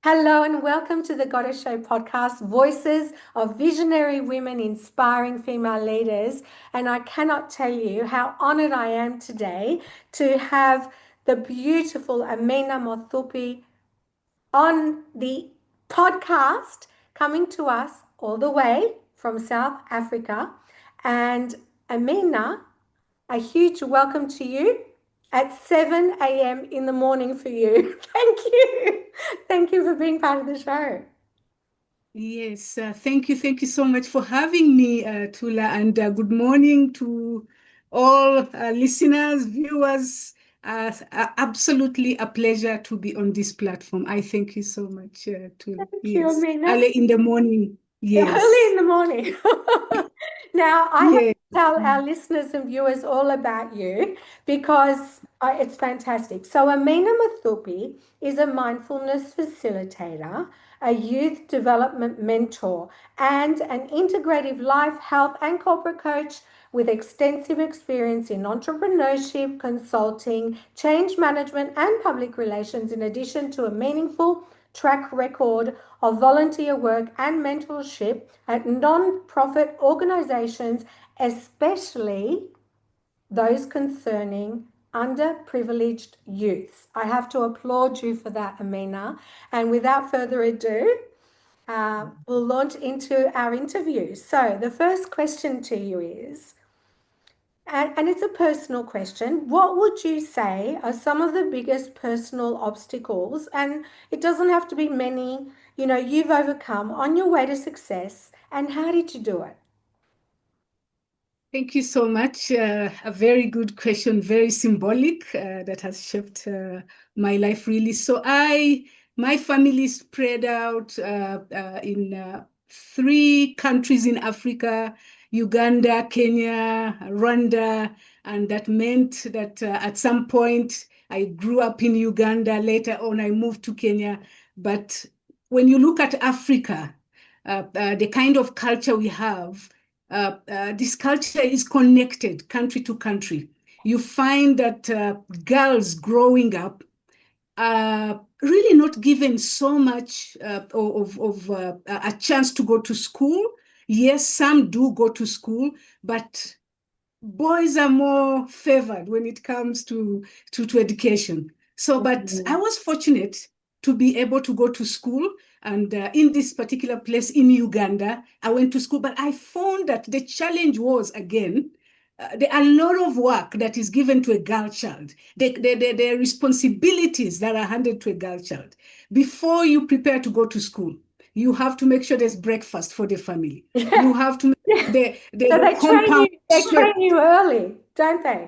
Hello and welcome to the Goddess Show podcast, voices of visionary women inspiring female leaders. And I cannot tell you how honored I am today to have the beautiful Amina Mothupi on the podcast, coming to us all the way from South Africa. And Amina, a huge welcome to you at 7 a.m. in the morning for you. Thank you. Thank you for being part of the show. Yes, thank you. Thank you so much for having me, Tula, and good morning to all listeners, viewers. Absolutely a pleasure to be on this platform. I thank you so much, Tula. Thank you, Yes, Amina. early in the morning. Early in Yes, the morning. Now, I have yes. to tell our listeners and viewers all about you because it's fantastic. So, Amina Mathupi is a mindfulness facilitator, a youth development mentor, and an integrative life, health, and corporate coach with extensive experience in entrepreneurship, consulting, change management, and public relations, in addition to a meaningful track record of volunteer work and mentorship at non-profit organizations, especially those concerning underprivileged youths. I have to applaud you for that, Amina. And without further ado, we'll launch into our interview. So, the first question to you is, and it's a personal question. What would you say are some of the biggest personal obstacles? And it doesn't have to be many, you've overcome on your way to success. And how did you do it? Thank you so much. A very good question, very symbolic, that has shaped my life really. My family spread out in three countries in Africa: Uganda, Kenya, Rwanda, and that meant that at some point I grew up in Uganda. Later on, I moved to Kenya. But when you look at Africa, the kind of culture we have, this culture is connected country to country. You find that girls growing up are really not given so much of a chance to go to school. Yes, some do go to school, but boys are more favored when it comes to education. So, but I Mhm. was fortunate to be able to go to school. And in this particular place in Uganda, I went to school, but I found that the challenge was, again, there are a lot of work that is given to a girl child. The responsibilities that are handed to a girl child. Before you prepare to go to school, you have to make sure there's breakfast for the family. You have to make Yeah. So the compound they swept. train you early, don't they?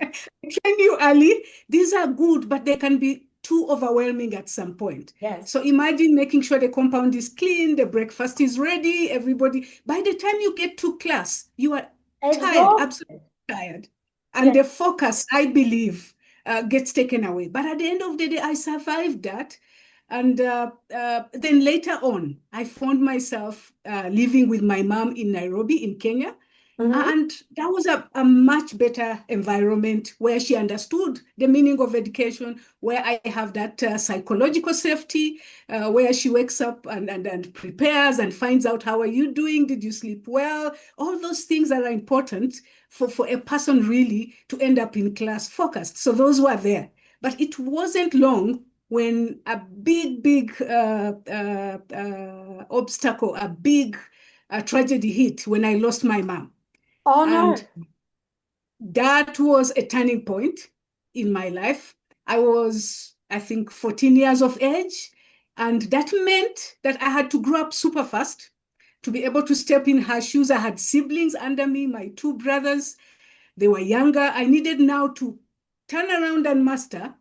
Train you early. These are good, but they can be too overwhelming at some point. Yes. So imagine making sure the compound is clean, the breakfast is ready, everybody. By the time you get to class, you are tired, absolutely Exhausted. tired. And Yes. the focus, I believe, gets taken away. But at the end of the day, I survived that. And then later on, I found myself living with my mom in Nairobi, in Kenya. Mm-hmm. And that was a much better environment where she understood the meaning of education, where I have that psychological safety, where she wakes up and prepares and finds out, how are you doing? Did you sleep well? All those things that are important for a person really to end up in class focused. So those were there. But it wasn't long when a big obstacle, a big tragedy hit when I lost my mom. Oh no. And that was a turning point in my life. I was, I think, 14 years of age. And that meant that I had to grow up super fast to be able to step in her shoes. I had siblings under me, my two brothers. They were younger. I needed now to turn around and master,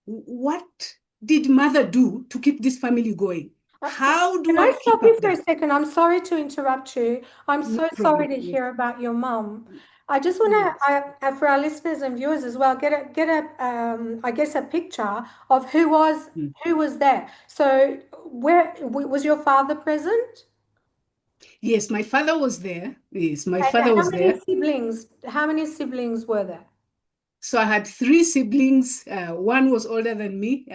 what did mother do to keep this family going? How do Can I I stop keep you up for a that? second? I'm sorry to interrupt you. I'm No so sorry problem. to Yes. hear about your mum. I just want Yes. to, for our listeners and viewers as well, get a, I guess, a picture of who was there. So, was your father present? Yes, my father was there. Yes, my And father was there. How many siblings were there? So I had three siblings. One was older than me.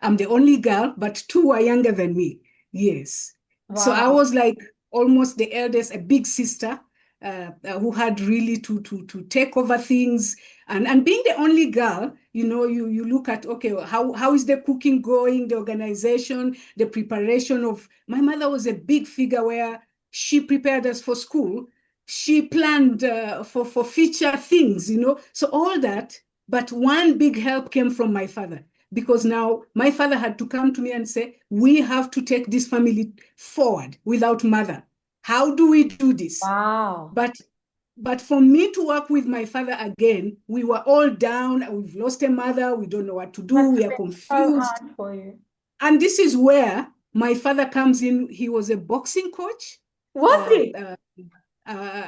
I'm the only girl, but two were younger than me. Yes. So I Wow. was like almost the eldest, a big sister who had really to take over things. And being the only girl, you look at, okay, how is the cooking going, the organization, the preparation of, my mother was a big figure where she prepared us for school. She planned for future things, so all that. But one big help came from my father, because now my father had to come to me and say, we have to take this family forward without mother. How do we do this? Wow. But for me to work with my father again, we were all down. We've lost a mother. We don't know what to do. Must We have are been so confused. hard for you. And this is where my father comes in. He was a boxing coach, Was uh, he? uh,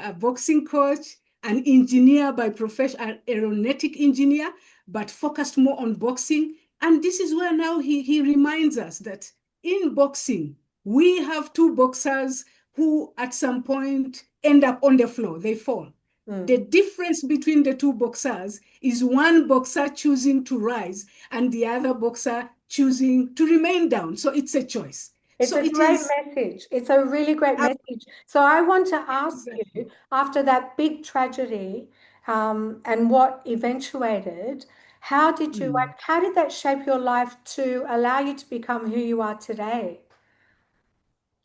a boxing coach, an engineer by profession, an aeronautic engineer, but focused more on boxing. And this is where now he reminds us that in boxing, we have two boxers who at some point end up on the floor, they fall. The Mm. difference between the two boxers is one boxer choosing to rise and the other boxer choosing to remain down. So it's a choice. It's So a it great is message. It's a really great message. So I want to ask exactly. you, after that big tragedy, and what eventuated, Mm. how did that shape your life to allow you to become who you are today?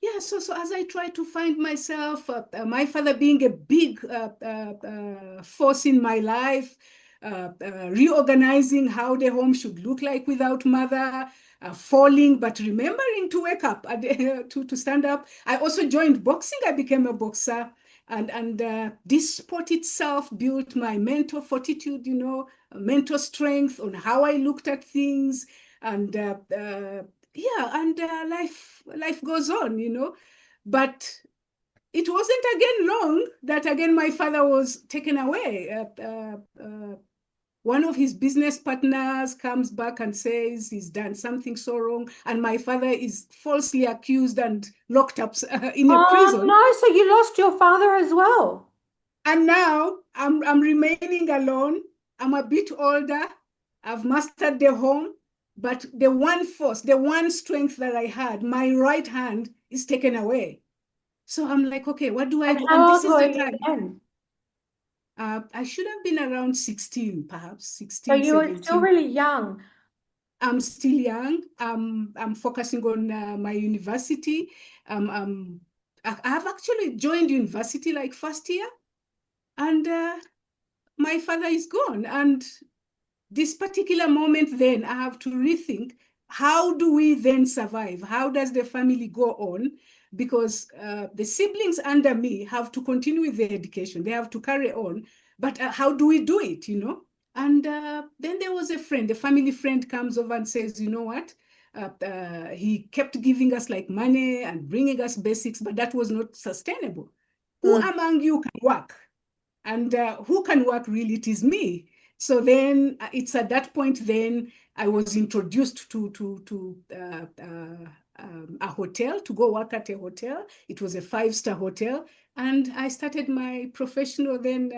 Yeah, so as I try to find myself, my father being a big force in my life, reorganizing how the home should look like without mother, falling, but remembering to wake up, to stand up. I also joined boxing. I became a boxer. And this sport itself built my mental fortitude, mental strength on how I looked at things. And yeah, and life goes on, but it wasn't again long that again my father was taken away. One of his business partners comes back and says he's done something so wrong, and my father is falsely accused and locked up in a Oh prison. no, so you lost your father as well. And now I'm remaining alone. I'm a bit older. I've mastered the home, but the one force, the one strength that I had, my right hand, is taken away. So I'm like, okay, what do I And do? And how this old is were the you time. then? I should have been around 16, perhaps So 16, you were still 17. really young. I'm still young. I'm focusing on my university. I have actually joined university like first year, and my father is gone. And this particular moment, then I have to rethink, how do we then survive? How does the family go on? Because the siblings under me have to continue with their education, they have to carry on. But how do we do it, And then there was a friend, a family friend comes over and says, you know what? He kept giving us like money and bringing us basics, but that was not sustainable. Who Mm. among you can work? And who can work really? It is me. So then it's at that point then I was introduced to a hotel, to go work at a hotel. It was a 5-star hotel, and I started my professional then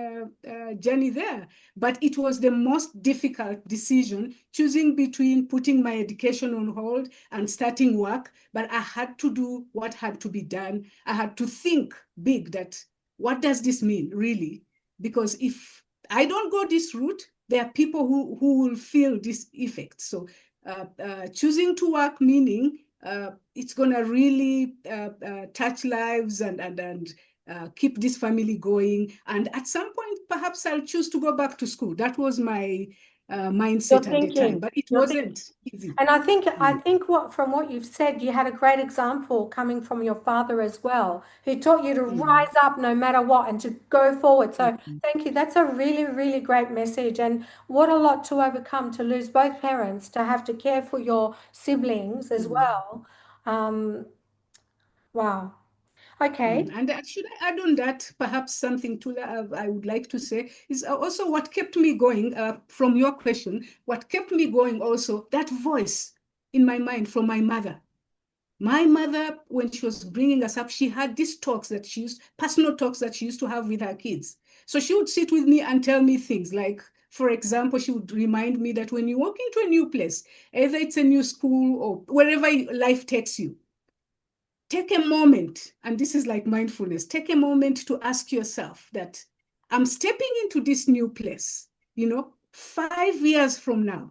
journey there. But it was the most difficult decision, choosing between putting my education on hold and starting work. But I had to do what had to be done. I had to think big, that what does this mean really? Because if I don't go this route, there are people who will feel this effect. So choosing to work, meaning it's going to really touch lives and keep this family going. And at some point, perhaps I'll choose to go back to school. That was my You're mindset at the time, thinking. but it You're thinking. wasn't easy. And I Mm. think what from what you've said, you had a great example coming from your father as well, who taught you to Mm. rise up no matter what and to go forward. So Mm. thank you. That's a really, really great message. And what a lot to overcome, to lose both parents, to have to care for your siblings as Mm. well. Um, wow. Okay. And should I add on that, perhaps something Tula I would like to say is also what kept me going from your question, what kept me going also, that voice in my mind from my mother. My mother, when she was bringing us up, she had these talks that she used, personal talks that she used to have with her kids. So she would sit with me and tell me things like, for example, she would remind me that when you walk into a new place, either it's a new school or wherever life takes you, take a moment, and this is like mindfulness, take a moment to ask yourself that I'm stepping into this new place, 5 years from now,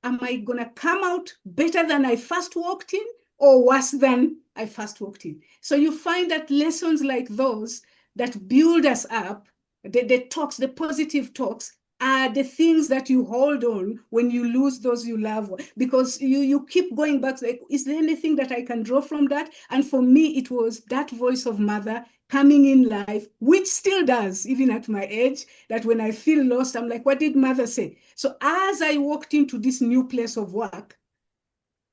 am I going to come out better than I first walked in or worse than I first walked in? So you find that lessons like those that build us up, the talks, the positive talks, are the things that you hold on when you lose those you love, because you keep going back to, like, is there anything that I can draw from that? And for me, it was that voice of mother coming in life, which still does, even at my age, that when I feel lost, I'm like, what did mother say? So as I walked into this new place of work,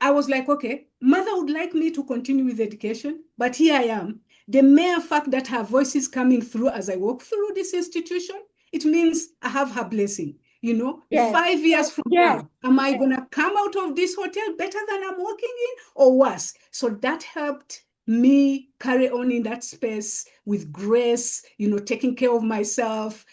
I was like, okay, mother would like me to continue with education, but here I am. The mere fact that her voice is coming through as I walk through this institution, it means I have her blessing. Yes, 5 years from yes, now, am I yes. going to come out of this hotel better than I'm walking in or worse? So that helped me carry on in that space with grace, taking care of myself,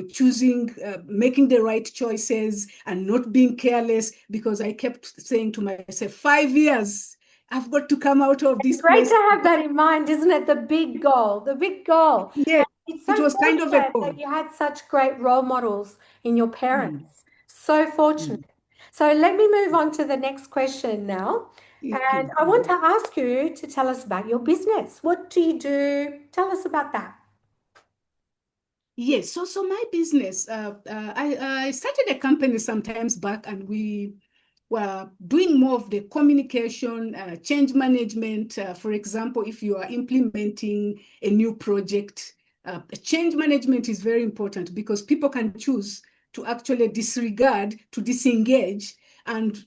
choosing, making the right choices and not being careless, because I kept saying to myself, 5 years, I've got to come out of It's this great place. to have that in mind, isn't it? The big goal, the big goal. Yeah, It's so it was kind of a fortunate goal. that you had such great role models in your Mm, parents. So fortunate. mm. So let me move on to the next question now. And Okay. I want to ask you to tell us about your business. What do you do? Tell us about that. Yes, so my business, I started a company sometimes back, and we were doing more of the communication, change management. For example, if you are implementing a new project, change management is very important because people can choose to actually disregard, to disengage, and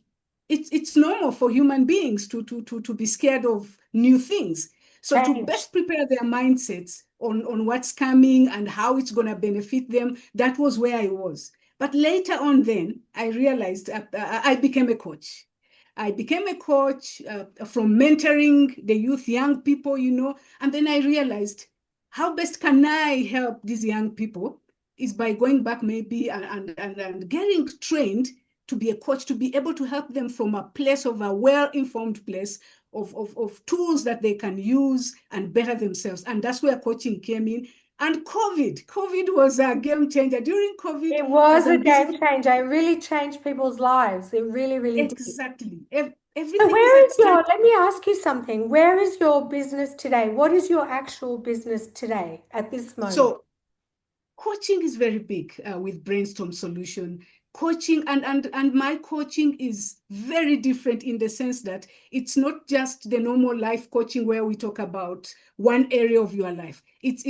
it's normal for human beings to be scared of new things. So to Change. best prepare their mindsets on what's coming and how it's going to benefit them, that was where I was. But later on, then I realized I became a coach. I became a coach from mentoring the youth, young people, and then I realized how best can I help these young people is by going back maybe and getting trained to be a coach, to be able to help them from a place of a well-informed place of tools that they can use and better themselves. And that's where coaching came in. And COVID was a game changer. During COVID, It as was a I'm busy, game changer. It really changed people's lives. It really, really did. exactly. So Everything is where at is your, stand. let me ask you something. Where is your business today? What is your actual business today at this moment? So coaching is very big with brainstorm solution coaching, and my coaching is very different in the sense that it's not just the normal life coaching where we talk about one area of your life. It's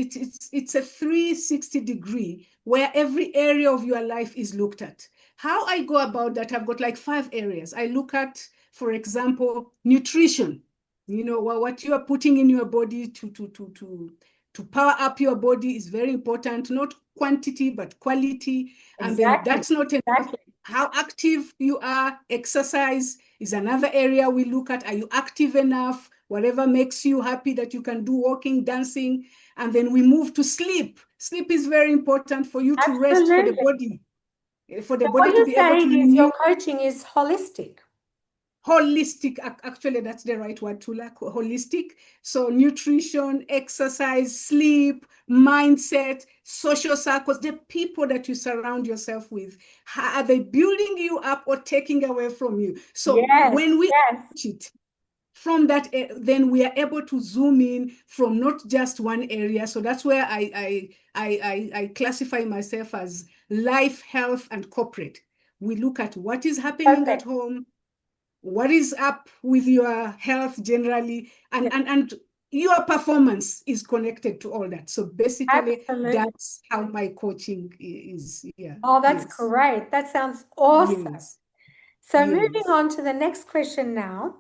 a 360-degree where every area of your life is looked at. How I go about that, I've got like 5 areas. I look at, for example, nutrition. What you are putting in your body to power up your body is very important, not quantity, but quality. And then Exactly. that's not enough. Exactly. How active you are, exercise is another area we look at. Are you active enough? Whatever makes you happy that you can do, walking, dancing. And then we move to sleep. Sleep is very important for you to rest, Absolutely. for the So what body to you're be able to saying is renew. your coaching is holistic. Holistic, actually that's the right word, Tula, holistic. So nutrition, exercise, sleep, mindset, social circles, the people that you surround yourself with, are they building you up or taking away from you? So Yes. when we Yes. approach it from that, then we are able to zoom in from not just one area. So that's where I classify myself as life, health, and corporate. We look at what is happening at Perfect. home, what is up with your health generally, and your performance is connected to all that. So basically Absolutely. that's how my coaching is. Yeah. Oh, that's Yes. great. That sounds awesome. Yes. So moving Yes. on to the next question now.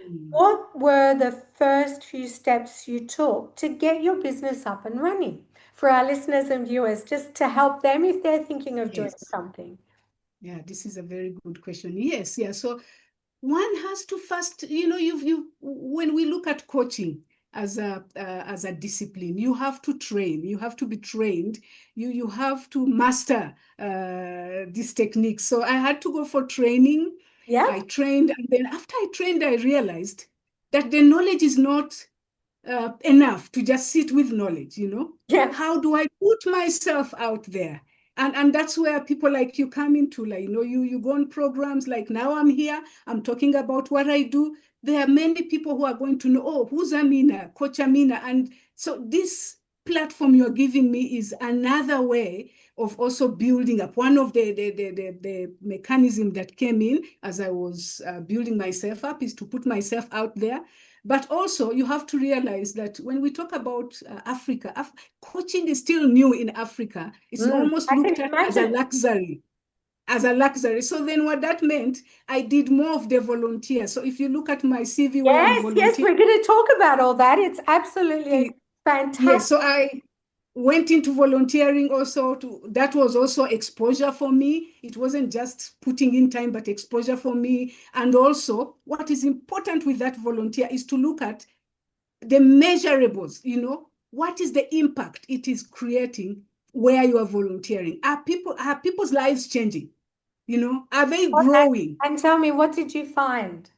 Mm. What were the first few steps you took to get your business up and running? For our listeners and viewers, just to help them if they're thinking of doing Yes. something. Yeah, this is a very good question. Yes. Yeah. So one has to first, you when we look at coaching as a discipline, you have to train, you have to be trained, you have to master these techniques. So I had to go for training. I Yep. trained, and then after I trained, I realized that the knowledge is not enough to just sit with knowledge, Yeah. How do I put myself out there? And that's where people like you come into, like, you go on programs like now I'm here, I'm talking about what I do. There are many people who are going to know, oh, who's Amina, Coach Amina. And so this platform you're giving me is another way of also building up. One of the mechanism that came in as I was building myself up is to put myself out there. But also, you have to realize that when we talk about Africa, coaching is still new in Africa. It's almost I can looked at as a imagine. luxury. As a luxury. So then what that meant, I did more of the volunteer. So if you look at my CV where I'm Yes, yes, volunteering, we're going to talk about all that. It's absolutely yes, fantastic. so I went into volunteering also. That was also exposure for me. It wasn't just putting in time, but exposure for me. And also what is important with that volunteer is to look at the measurables, what is the impact it is creating where you are volunteering? Are people's lives changing? Are they growing? And tell me, what did you find?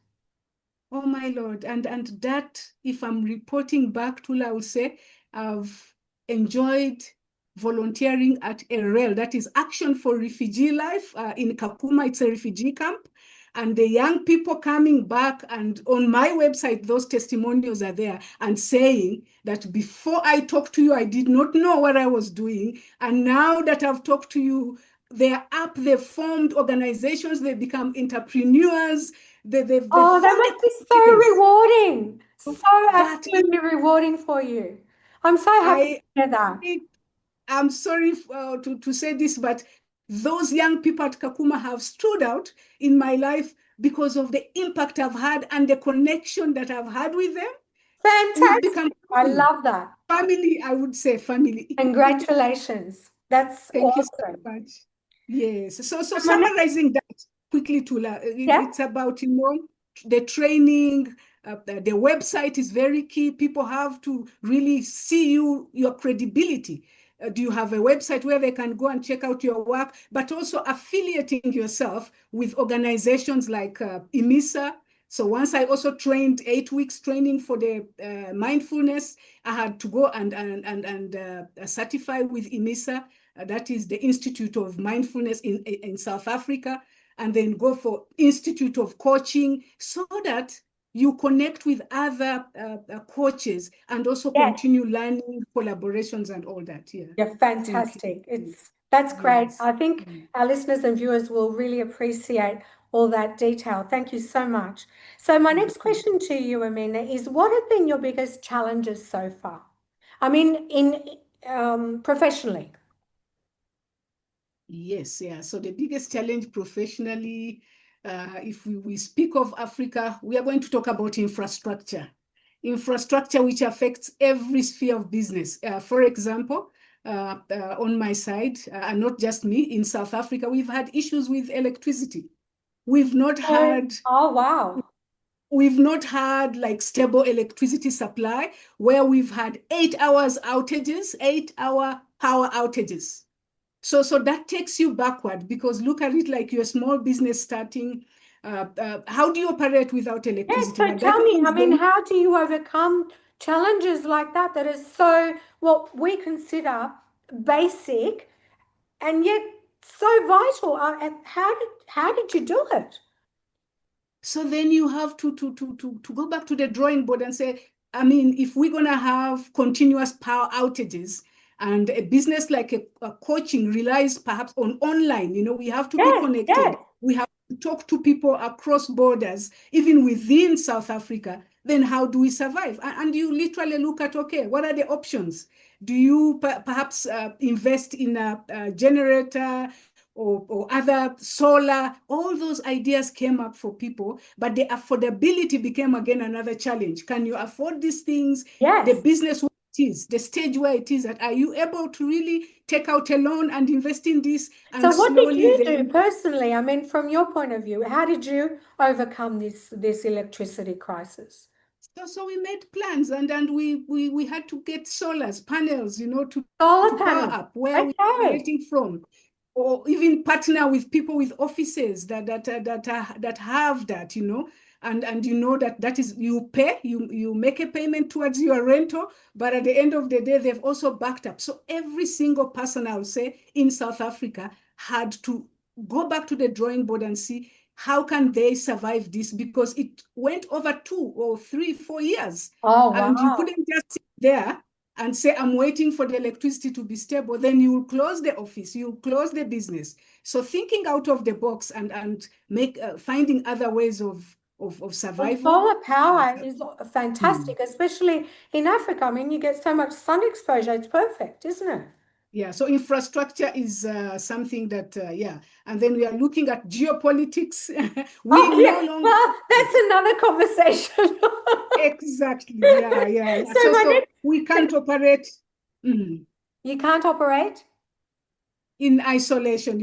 Oh my Lord. And that, if I'm reporting back, Tula, I will say I've enjoyed volunteering at AREL, that is Action for Refugee Life in Kakuma. It's a refugee camp. And the young people coming back, and on my website, those testimonials are there, and saying that before I talked to you, I did not know what I was doing. And now that I've talked to you, they're up, they've formed organizations, they become entrepreneurs, they Oh, that formed a must be so confidence rewarding. So that absolutely rewarding for you. I'm so happy to I, hear that. I'm sorry to say this, but those young people at Kakuma have stood out in my life because of the impact I've had and the connection that I've had with them. We've become Fantastic. I family. love that. Family, I would say family. Congratulations. That's Thank you so awesome. much. Yes. So And my next, summarizing that quickly, Tula, yeah, it's about, the training, the website is very key. People have to really see your credibility. Do you have a website where they can go and check out your work, but also affiliating yourself with organizations like IMISA. So once I also trained 8 weeks training for the mindfulness, I had to go and certify with IMISA, that is the Institute of Mindfulness in South Africa, and then go for Institute of Coaching, so that you connect with other coaches and also yeah, continue learning, collaborations and all that. Yeah. you're Thank you. fantastic. That's great. Yes. I think our listeners and viewers will really appreciate all that detail. Thank you so much. So my next question to you, Amina, is what have been your biggest challenges so far? I mean, in professionally. Yes, yeah. So the biggest challenge professionally, if we speak of Africa, we are going to talk about infrastructure. Infrastructure which affects every sphere of business. For example, on my side, and not just me, in South Africa, we've had issues with electricity. We've not Oh, had oh, wow. we've not had like stable electricity supply, where we've had 8 hours outages, 8 hour power outages. So that takes you backward, because look at it like you're a small business starting. How do you operate without Yes, electricity? so What that tell me, I means mean, then, how do you overcome challenges like that that is so what we consider basic and yet so vital? And how did you do it? so then you have to go back to the drawing board and say, I mean, if we're going to have continuous power outages, and a business like a coaching relies perhaps on online, we have to be Yes, connected. yes. We have to talk to people across borders, even within South Africa. Then how do we survive? And you literally look at, okay, what are the options? Do you perhaps invest in a generator, or other solar? All those ideas came up for people, but the affordability became again another challenge. Can you afford these things? The Yes. business where it is, the stage where it is, that are you able to really take out a loan and invest in this, So and what did slowly you do then. personally? I mean, from your point of view, how did you overcome this electricity crisis? So we made plans, and we had to get solars panels, Solar to power panel. up where we're Okay. operating from, or even partner with people with offices that have that. and you know that is, you pay, you make a payment towards your rental, but at the end of the day, they've also backed up. So every single person, I would say, in South Africa had to go back to the drawing board and see how can they survive this, because it went over 2 or 3, 4 years, Oh, and you wow. couldn't just sit there and say, I'm waiting for the electricity to be stable. Then you will close the office, you will close the business. So thinking out of the box and finding other ways of Well, survival. solar Uh, power is mm, fantastic, especially in Africa. I mean, you get so much sun exposure. It's perfect, isn't it? yeah, so infrastructure is something that, yeah. And then we are looking at geopolitics. We Oh, no yeah. longer. Well, that's another conversation. Exactly. Yeah, yeah, yeah. So my So next, we can't operate. Mhm. you can't operate? In isolation.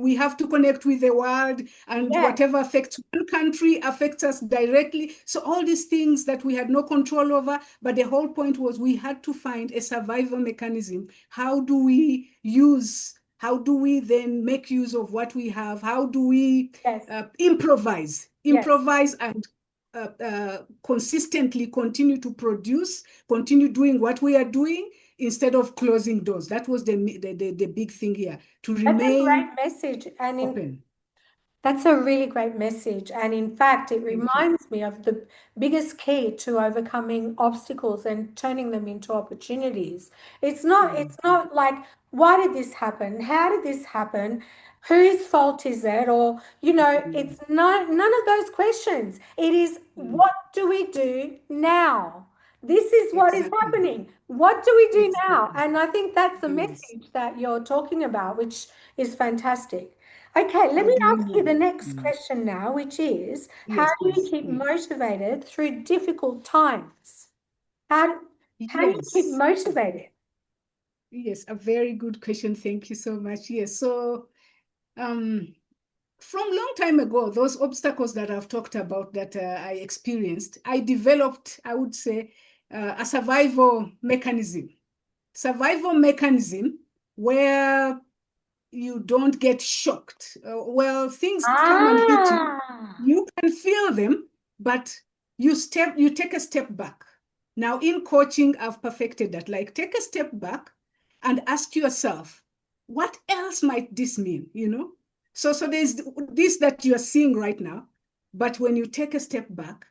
We have to connect with the world, and Yes, whatever affects one country affects us directly. So all these things that we had no control over, but the whole point was we had to find a survival mechanism. How do we then make use of what we have? How do we yes, yes. improvise and consistently continue to produce, continue doing what we are doing, instead of closing doors. That was the big thing here, to That's a great remain message. open. That's a really great message. And in fact, it Thank you. reminds me of the biggest key to overcoming obstacles and turning them into opportunities. Mm, It's not like, why did this happen? How did this happen? Whose fault is it? Or, mm, it's not none of those questions. It is, mm. what do we do now? This is what is Exactly. happening. What do we do now? Exactly. And I think that's the Yes. message that you're talking about, which is fantastic. Okay, let me ask you the Agreement. next Mm. question now, which is, how Yes, do you please. keep Mm. motivated through difficult times? How, how do you keep Yes. motivated? Yes, a very good question. Thank you so much. Yes. So um from long time ago, those obstacles that I've talked about that I experienced, I developed, I would say, a survival mechanism where you don't get shocked. Well, things come and hit you. Ah, You can feel them, but you take a step back. Now, in coaching, I've perfected that. Like, take a step back and ask yourself, what else might this mean? So there's this that you're seeing right now, but when you take a step back,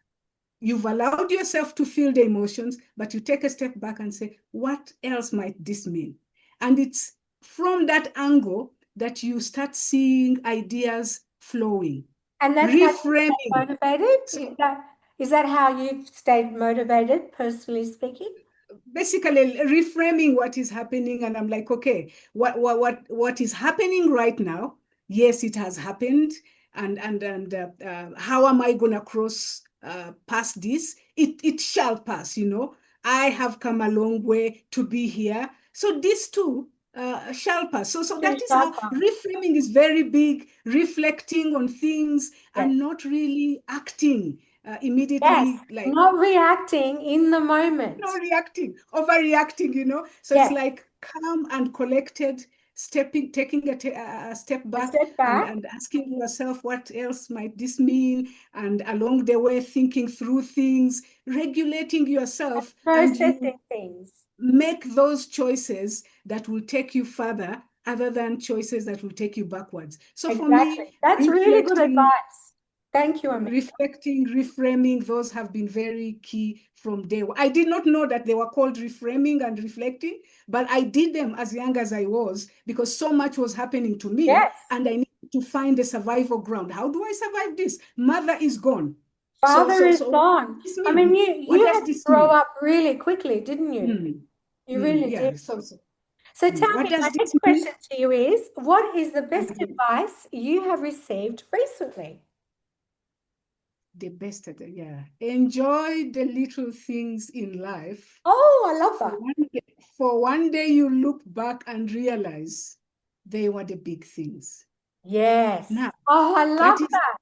you've allowed yourself to feel the emotions, but you take a step back and say, what else might this mean? And it's from that angle that you start seeing ideas flowing, and that's how you stay reframing. motivated? So Is that how you've stayed motivated, personally speaking? basically reframing what is happening, and I'm like, okay, what is happening right now? Yes, it has happened, and how am I gonna cross past this? It shall pass. I have come a long way to be here, so this too shall pass. So Too that is how sharper. reframing is very big. Reflecting on things Yes. and not really acting Yes. immediately, like Not reacting in the moment. reacting, overreacting. So it's Yes. like calm and collected, taking a step A back, step and, back, and asking yourself, what else might this mean? And along the way, thinking through things, regulating yourself, and you processing things. make those choices that will take you further other than choices that will take you backwards. So for Exactly. me, That's really good reflecting advice. Thank you, Amina. reframing, those have been very key from day one. I did not know that they were called reframing and reflecting, but I did them as young as I was, because so much was happening to me, Yes. and I needed to find a survival ground. How do I survive this? Mother is gone. So, Father so, is so what gone. does this I mean, mean? you What you does had to this grow mean? up really quickly, didn't you? Mm, You really yeah. did. So tell What me, my does this next mean? question to you is, what is the best And advice you have received recently? the best at it, yeah. Enjoy the little things in life. Oh, I love For that. one day, for one day you look back and realize they were the big things. Yes. Now, Oh, I love that is, that.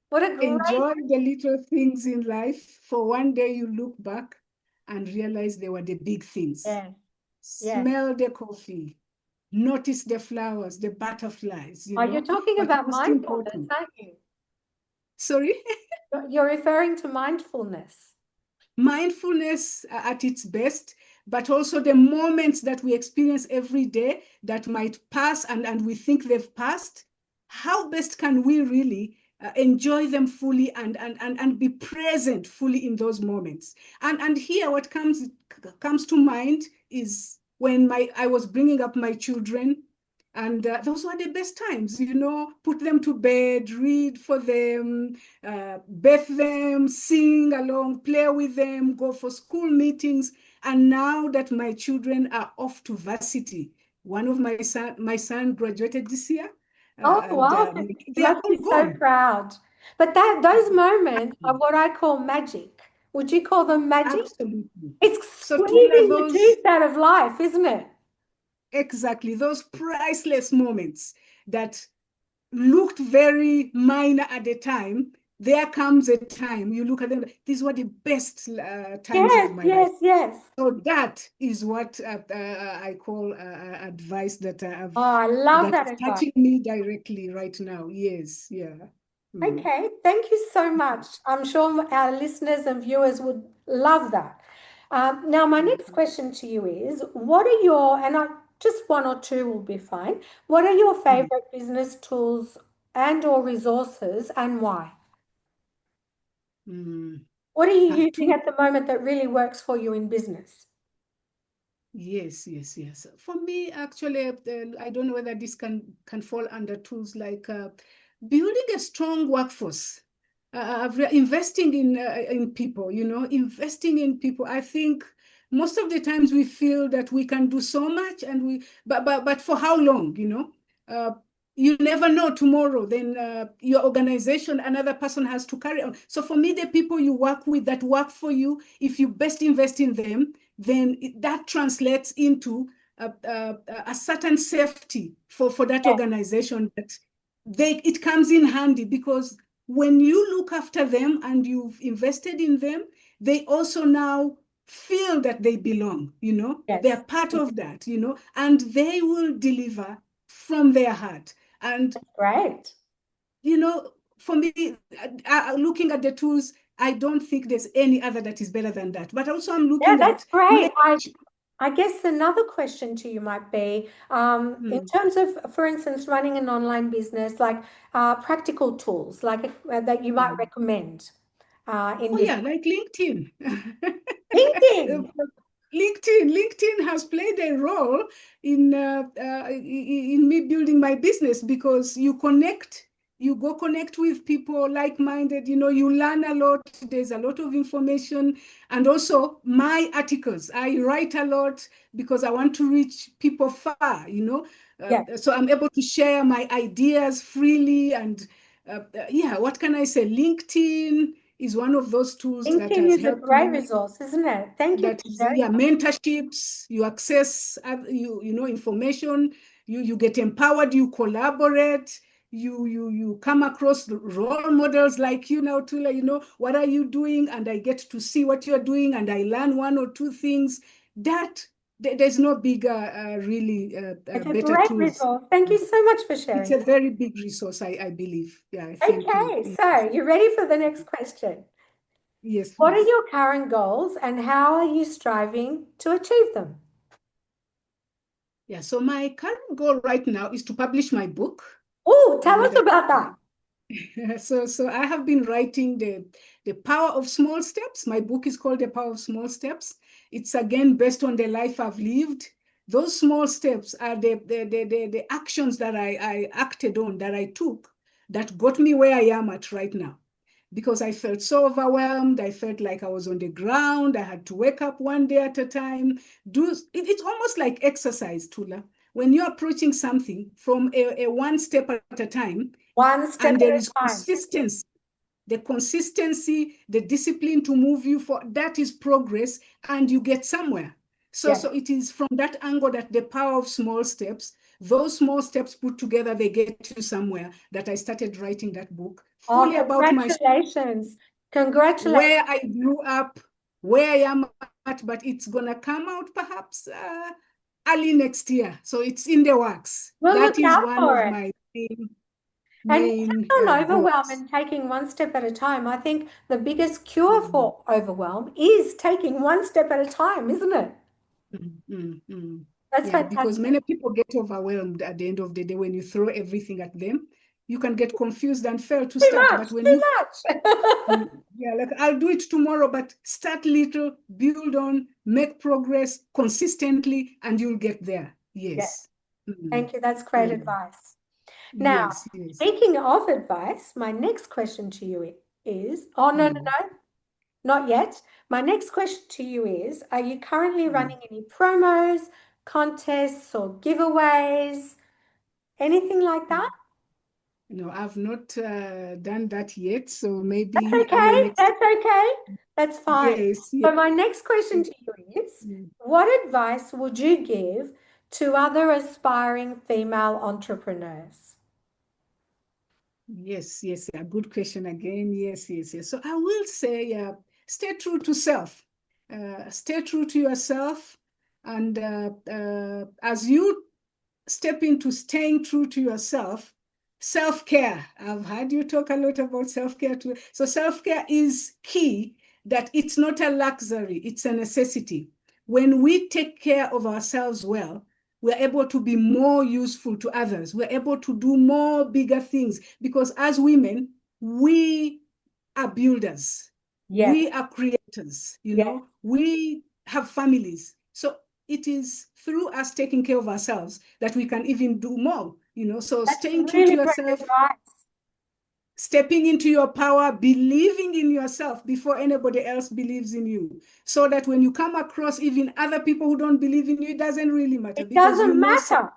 What a great, enjoy the little things in life. For one day you look back and realize they were the big things. yes, yes. Smell the coffee, notice the flowers, the butterflies, Oh, you're talking But about most mindfulness, important, aren't you? Sorry? You're referring to mindfulness. Mindfulness at its best, but also the moments that we experience every day that might pass and we think they've passed. How best can we really enjoy them fully and be present fully in those moments? And here, what comes to mind is when I was bringing up my children, and those were the best times, put them to bed, read for them, bathe them, sing along, play with them, go for school meetings. And now that my children are off to varsity, one of my son graduated this year, Oh, and wow. You they are must all be so gone. proud. But those moments are what I call magic. Would you call them magic? Absolutely. It's So Tula, squeezing the those juice out of life, isn't it? exactly those priceless moments that looked very minor at the time, there comes a time you look at them, these were the best times Yes, of my life. yes, yes. So that is what I call advice Oh, I love that that is advice. touching me directly right now. Yes, yeah. Mm. Okay, thank you so much. I'm sure our listeners and viewers would love that. Now, my next question to you is, what are your, and just one or two will be fine. What are your Mm. favorite business tools and or resources and why? Mm. What are you Ah, using at the moment that really works for you in business? yes, yes, yes. For me, actually, I don't know whether this can fall under tools like building a strong workforce, investing in people. Investing in people. I think most of the times we feel that we can do so much, but for how long? You never know tomorrow. Then your organization, another person has to carry on. So for me, the people you work with that work for you, if you best invest in them, then that translates into a certain safety for that Yes, organization, that it comes in handy, because when you look after them and you've invested in them, they also now feel that they belong, they're yes, part of that, and they will deliver from their heart. And great. for me, looking at the tools, I don't think there's any other that is better than that. But also, I'm Yeah, looking that's at great. I guess another question to you might be, in mm, terms of, for instance, running an online business, like practical tools, like that you might mm. recommend in Oh business. yeah, like LinkedIn. LinkedIn. LinkedIn has played a role in me building my business, because you go connect with people like-minded, you learn a lot, there's a lot of information. And also my articles, I write a lot because I want to reach people far, Yes, so I'm able to share my ideas freely. And yeah, what can I say? LinkedIn is one of those tools that LinkedIn has is a helped great me. resource, isn't it? Thank you That for is, sharing yeah, mentorships, you access information, you get empowered, you collaborate, you come across role models like you now, Tula, what are you doing, and I get to see what you're doing, and I learn one or two things. That there's no bigger really It's a better great tools. resource. Thank you so much for It's sharing. a very big resource, I believe. Yeah, thank you. Okay, so you ready for the next question? Yes, What are please. your current goals and how are you striving to achieve them? Yeah, so my current goal right now is to publish my book. Oh, tell us And about that. so I have been writing the power of small steps. My book is called The Power of Small Steps. It's again based on the life I've lived. Those small steps are the actions that I acted on, that I took, that got me where I am at right now. Because I felt so overwhelmed. I felt like I was on the ground. I had to wake up one day at a time. It's almost like exercise, Tula. When you're approaching something from a one step at a time, One step and at there a is time. consistency, the discipline to move you for that is progress, and you get somewhere. So Yes. it is from that angle that the power of small steps, those small steps put together, they get you somewhere, that I started writing that book Oh, fully about my congratulations. Congratulations. where I grew up, where I am at, but it's gonna come out perhaps early next year. So it's in the works. We'll That look is out one for of it. my things. And main on overwhelm goals. and taking one step at a time, I think the biggest cure Mm, for overwhelm is taking one step at a time, isn't it? mm. That's Yeah, because fantastic. many people get overwhelmed at the end of the day when you throw everything at them. You can get confused and fail to Too start. much, But when too you, much. yeah, like I'll do it tomorrow, but start little, build on, make progress consistently, and you'll get there. Yeah, Yes. Mm, thank you. That's great mm. advice. Now, Yes, yes. speaking of advice, my next question to you is, oh, no, no, Mm, no, not yet. My next question to you is, are you currently mm. running any promos, contests, or giveaways? Anything like that? No, I've not done that yet. So That's maybe on your okay. next, That's okay. That's fine. yes, yes. So my next question to you is, Mm. what advice would you give to other aspiring female entrepreneurs? Yes, yes, yeah. Good question again. Yes, yes, yes. So I will say, stay true to self. Stay true to yourself. And as you step into staying true to yourself, self-care. I've heard you talk a lot about self-care too. So self-care is key, that it's not a luxury, it's a necessity. When we take care of ourselves well, we're able to be more useful to others. We're able to do more bigger things because as women, we are builders. Yes, We are creators, yes. we have families. So it is through us taking care of ourselves that we can even do more, So That's staying true to really great yourself, advice. stepping into your power, believing in yourself before anybody else believes in you. So that when you come across even other people who don't believe in you, it doesn't really matter It because doesn't matter.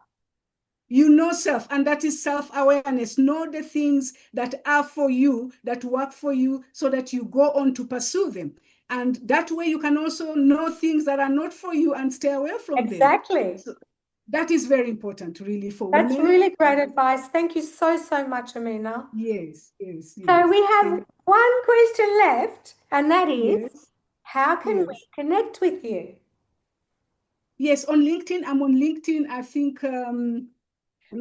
you know self, and that is self-awareness. Know the things that are for you, that work for you, so that you go on to pursue them. And that way you can also know things that are not for you and stay away from them. Exactly. So that is very important, really, for That's women. really great advice. Thank you so, so much, Amina. Yes, yes, So we yes. have one question left, and that is, Yes, how can we yes. connect with you? Yes, on LinkedIn. I'm on LinkedIn. I think, let me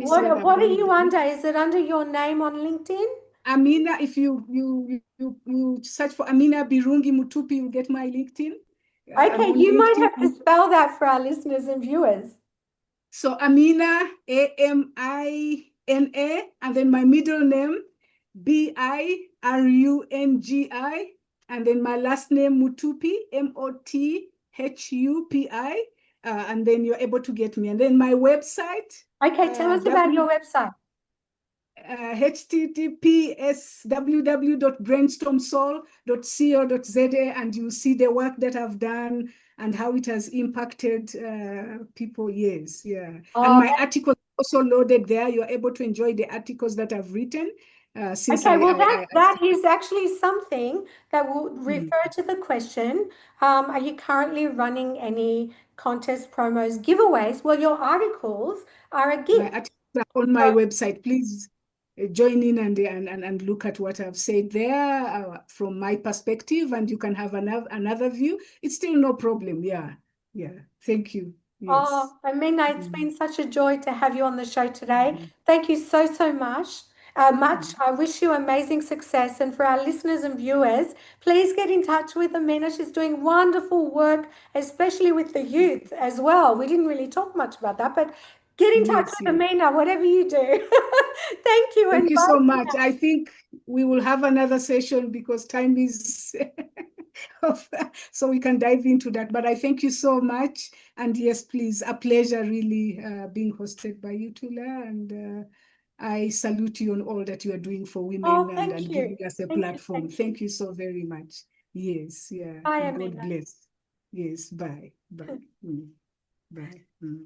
see whether I've What are done it you there. under? Is it under your name on LinkedIn? Amina, if you search for Amina Birungi Mothupi, you'll get my LinkedIn. I'm Okay, on you might LinkedIn. have to spell that for our listeners and viewers. So Amina, Amina, and then my middle name, Birungi, and then my last name, Mothupi, Mothupi, and then you're able to get me. And then my website, Okay, tell us about your website. https www.brainstormsoul.co.za, and you see the work that I've done and how it has impacted people. Yes, yeah. And Oh, my articles also loaded there. You're able to enjoy the articles that I've written since okay, well, that I that is actually something that will mm, refer to the question. Are you currently running any contest promos, giveaways? Well, your articles are a my gift. articles are on my website. Please join in and look at what I've said there from my perspective, and you can have another view. It's still no problem. Yeah, yeah. Thank you. Yes. Oh, Amina, it's Mm, been such a joy to have you on the show today. mm, Thank you so, so much. mm. I wish you amazing success. And for our listeners and viewers, please get in touch with Amina. She's doing wonderful work, especially with the youth as well. We didn't really talk much about that, but get in touch Yes, with yes. Amina, whatever you do. Thank you Thank and you bye so for much. now. I think we will have another session because time is off, so we can dive into that. But I thank you so much. And yes, please, a pleasure really being hosted by you, Tula. And I salute you on all that you are doing for women Oh, and thank you. giving us a Thank you. platform. Thank you. Thank you so very much. Yes, yeah. Bye, And God Amina. bless. Yes, bye. Bye. Mm. Bye. Mm.